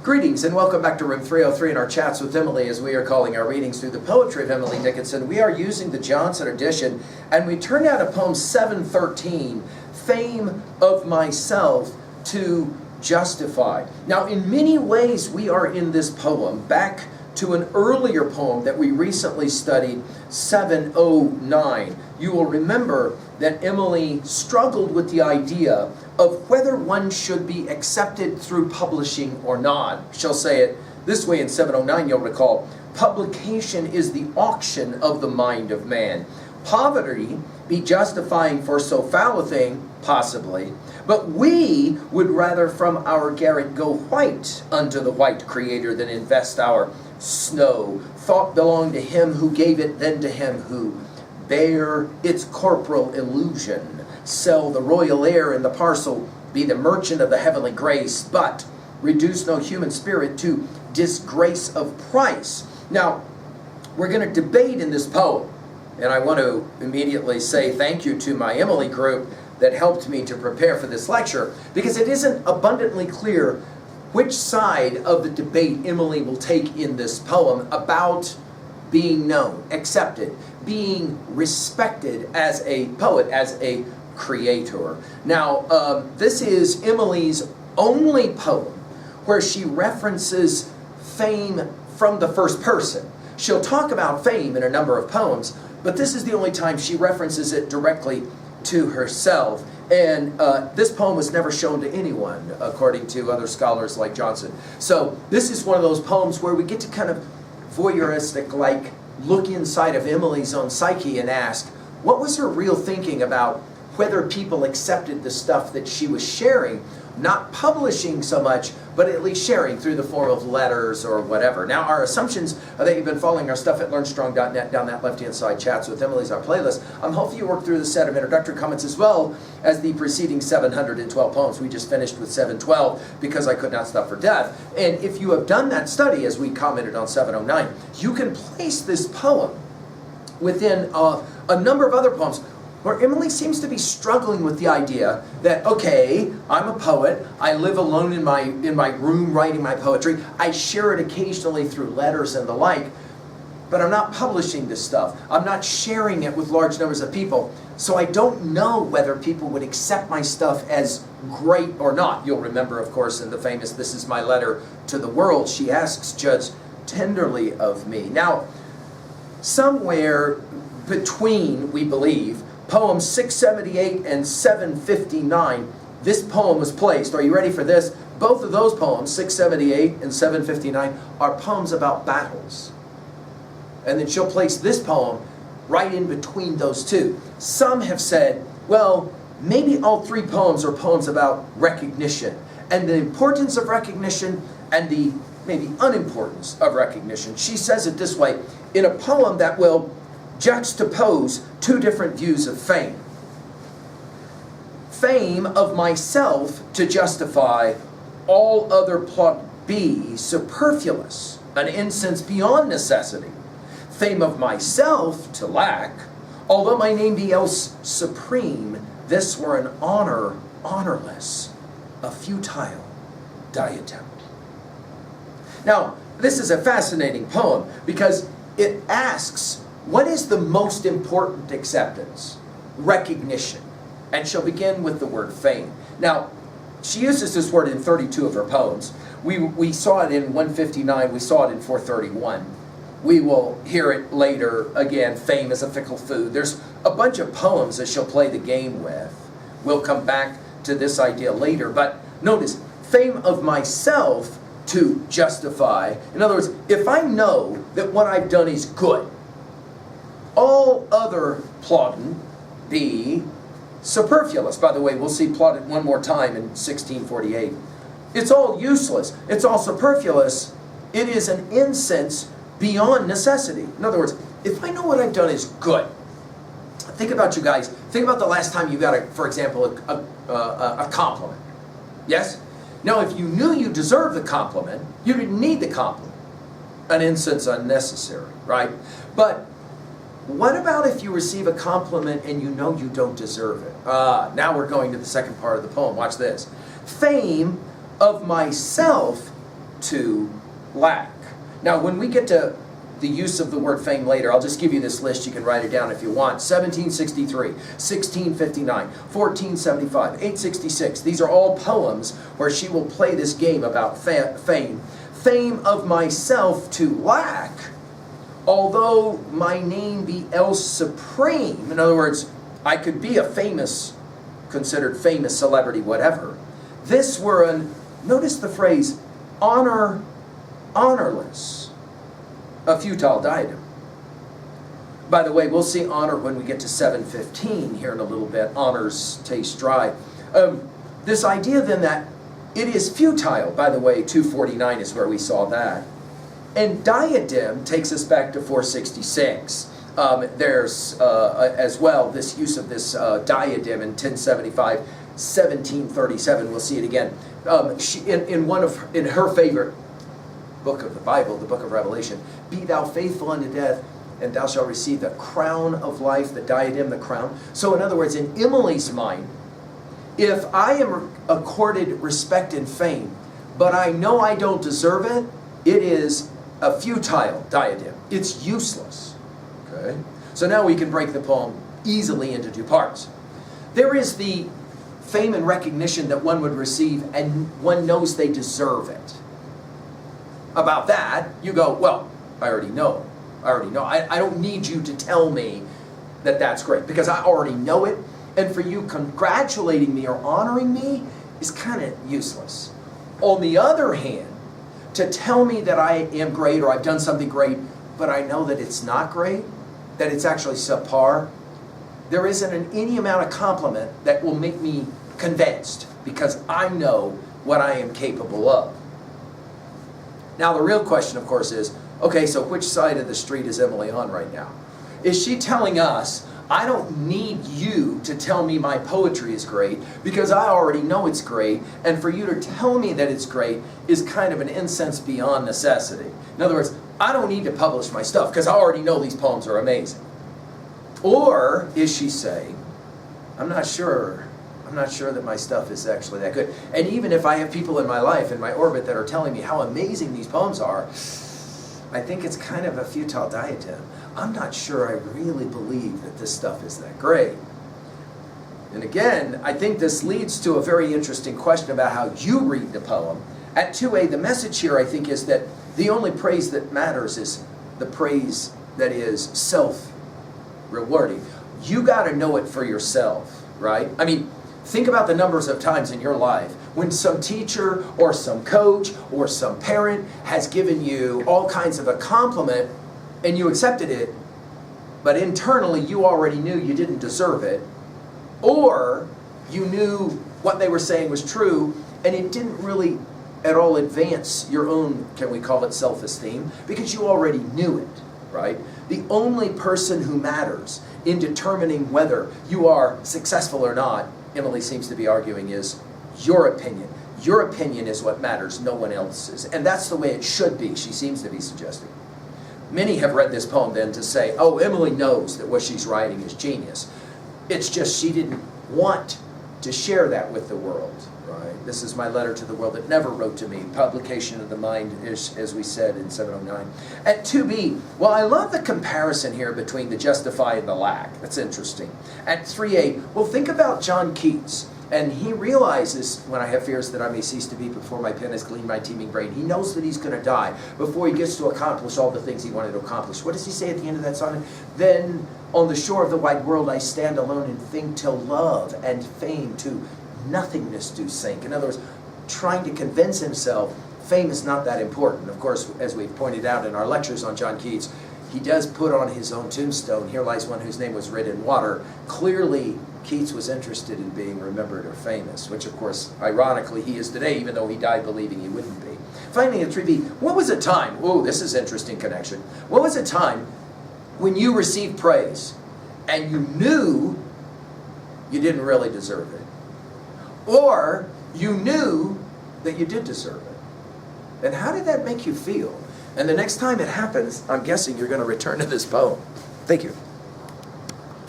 Greetings and welcome back to Room 303 in our chats with Emily, as we are calling our readings through the poetry of Emily Dickinson. We are using the Johnson edition, and we turned out a poem 713, Fame of Myself to Justify. Now, in many ways, we are in this poem back to an earlier poem that we recently studied, 709. You will remember that Emily struggled with the idea of whether one should be accepted through publishing or not. She'll say it this way in 709, you'll recall, publication is the auction of the mind of man. Poverty be justifying for so foul a thing, possibly, but we would rather from our garret go white unto the white Creator than invest our snow. Thought belonged to him who gave it, then to him who bare its corporal illusion. Sell the royal air in the parcel, be the merchant of the heavenly grace, but reduce no human spirit to disgrace of price. Now, we're going to debate in this poem, and I want to immediately say thank you to my Emily group that helped me to prepare for this lecture, because it isn't abundantly clear which side of the debate Emily will take in this poem about being known, accepted, being respected as a poet, as a creator. Now, this is Emily's only poem where she references fame from the first person. She'll talk about fame in a number of poems, but this is the only time she references it directly to herself. And this poem was never shown to anyone, according to other scholars like Johnson. So this is one of those poems where we get to kind of voyeuristic, like, look inside of Emily's own psyche and ask, what was her real thinking about whether people accepted the stuff that she was sharing, not publishing so much, but at least sharing through the form of letters or whatever. Now, our assumptions are that you've been following our stuff at learnstrong.net down that left-hand side, Chats with Emily's our playlist. Hopefully you worked through the set of introductory comments as well as the preceding 712 poems. We just finished with 712 because I could not stop for death. And if you have done that study, as we commented on 709, you can place this poem within a number of other poems where Emily seems to be struggling with the idea that, okay, I'm a poet, I live alone in my room writing my poetry, I share it occasionally through letters and the like, but I'm not publishing this stuff. I'm not sharing it with large numbers of people, so I don't know whether people would accept my stuff as great or not. You'll remember, of course, in the famous This Is My Letter to the World, she asks, judge tenderly of me. Now, somewhere between, we believe, poems 678 and 759, this poem was placed. Are you ready for this? Both of those poems, 678 and 759, are poems about battles. And then she'll place this poem right in between those two. Some have said, well, maybe all three poems are poems about recognition, and the importance of recognition and the maybe unimportance of recognition. She says it this way, in a poem that will juxtapose two different views of fame. Fame of myself to justify all other plot be superfluous, an incense beyond necessity. Fame of myself to lack, although my name be else supreme, this were an honor honorless, a futile diadem. Now, this is a fascinating poem because it asks, what is the most important acceptance? Recognition. And she'll begin with the word fame. Now, she uses this word in 32 of her poems. We saw it in 159, we saw it in 431. We will hear it later again, fame is a fickle food. There's a bunch of poems that she'll play the game with. We'll come back to this idea later, but notice, fame of myself to justify. In other words, if I know that what I've done is good, all other plotting be superfluous. By the way, we'll see plotted one more time in 1648. It's all useless. It's all superfluous. It is an incense beyond necessity. In other words, if I know what I've done is good, think about you guys. Think about the last time you got, for example, a compliment. Yes? Now, if you knew you deserved the compliment, you didn't need the compliment. An incense unnecessary, right? But what about if you receive a compliment and you know you don't deserve it? Now we're going to the second part of the poem. Watch this. Fame of myself to lack. Now, when we get to the use of the word fame later, I'll just give you this list. You can write it down if you want. 1763, 1659, 1475, 866. These are all poems where she will play this game about fame. Fame of myself to lack, although my name be else supreme. In other words, I could be a famous, considered famous celebrity, whatever. This were notice the phrase, honorless, a futile diadem. By the way, we'll see honor when we get to 7:15 here in a little bit. Honors taste dry. This idea then that it is futile, by the way, 249 is where we saw that. And diadem takes us back to 466. There's as well this use of this diadem in 1075, 1737. We'll see it again. In her favorite book of the Bible, the book of Revelation, be thou faithful unto death, and thou shalt receive the crown of life, the diadem, the crown. So in other words, in Emily's mind, if I am accorded respect and fame, but I know I don't deserve it, it is a futile diadem. It's useless. Okay? So now we can break the poem easily into two parts. There is the fame and recognition that one would receive, and one knows they deserve it. About that, you go, well, I already know. I don't need you to tell me that that's great, because I already know it. And for you, congratulating me or honoring me is kind of useless. On the other hand, to tell me that I am great or I've done something great, but I know that it's not great, that it's actually subpar, there isn't any amount of compliment that will make me convinced, because I know what I am capable of. Now the real question, of course, is, okay, so which side of the street is Emily on right now? Is she telling us, I don't need you to tell me my poetry is great, because I already know it's great, and for you to tell me that it's great is kind of an incense beyond necessity. In other words, I don't need to publish my stuff, because I already know these poems are amazing. Or is she saying, I'm not sure that my stuff is actually that good. And even if I have people in my life, in my orbit, that are telling me how amazing these poems are, I think it's kind of a futile diadem. I'm not sure I really believe that this stuff is that great. And again, I think this leads to a very interesting question about how you read the poem. At 2a, the message here, I think, is that the only praise that matters is the praise that is self-rewarding. You got to know it for yourself, right? I mean, think about the numbers of times in your life when some teacher or some coach or some parent has given you all kinds of a compliment and you accepted it, but internally you already knew you didn't deserve it, or you knew what they were saying was true and it didn't really at all advance your own, can we call it, self-esteem, because you already knew it, right? The only person who matters in determining whether you are successful or not, Emily seems to be arguing, is your opinion. Your opinion is what matters, no one else's. And that's the way it should be, she seems to be suggesting. Many have read this poem then to say, oh, Emily knows that what she's writing is genius. It's just she didn't want to share that with the world, right? This is my letter to the world that never wrote to me. Publication of the mind, as we said in 709. At 2b, well, I love the comparison here between the justify and the lack. That's interesting. At 3a, well, think about John Keats. And he realizes, when I have fears that I may cease to be before my pen has gleaned my teeming brain. He knows that he's going to die before he gets to accomplish all the things he wanted to accomplish. What does he say at the end of that sonnet? Then on the shore of the wide world I stand alone and think till love and fame to nothingness do sink. In other words, trying to convince himself fame is not that important. Of course, as we've pointed out in our lectures on John Keats, he does put on his own tombstone, here lies one whose name was writ in water. Clearly, Keats was interested in being remembered or famous, which of course, ironically, he is today, even though he died believing he wouldn't be. Finally, at 3b, what was a time, oh, this is interesting connection. What was a time when you received praise and you knew you didn't really deserve it? Or you knew that you did deserve it? And how did that make you feel? And the next time it happens, I'm guessing you're going to return to this poem. Thank you.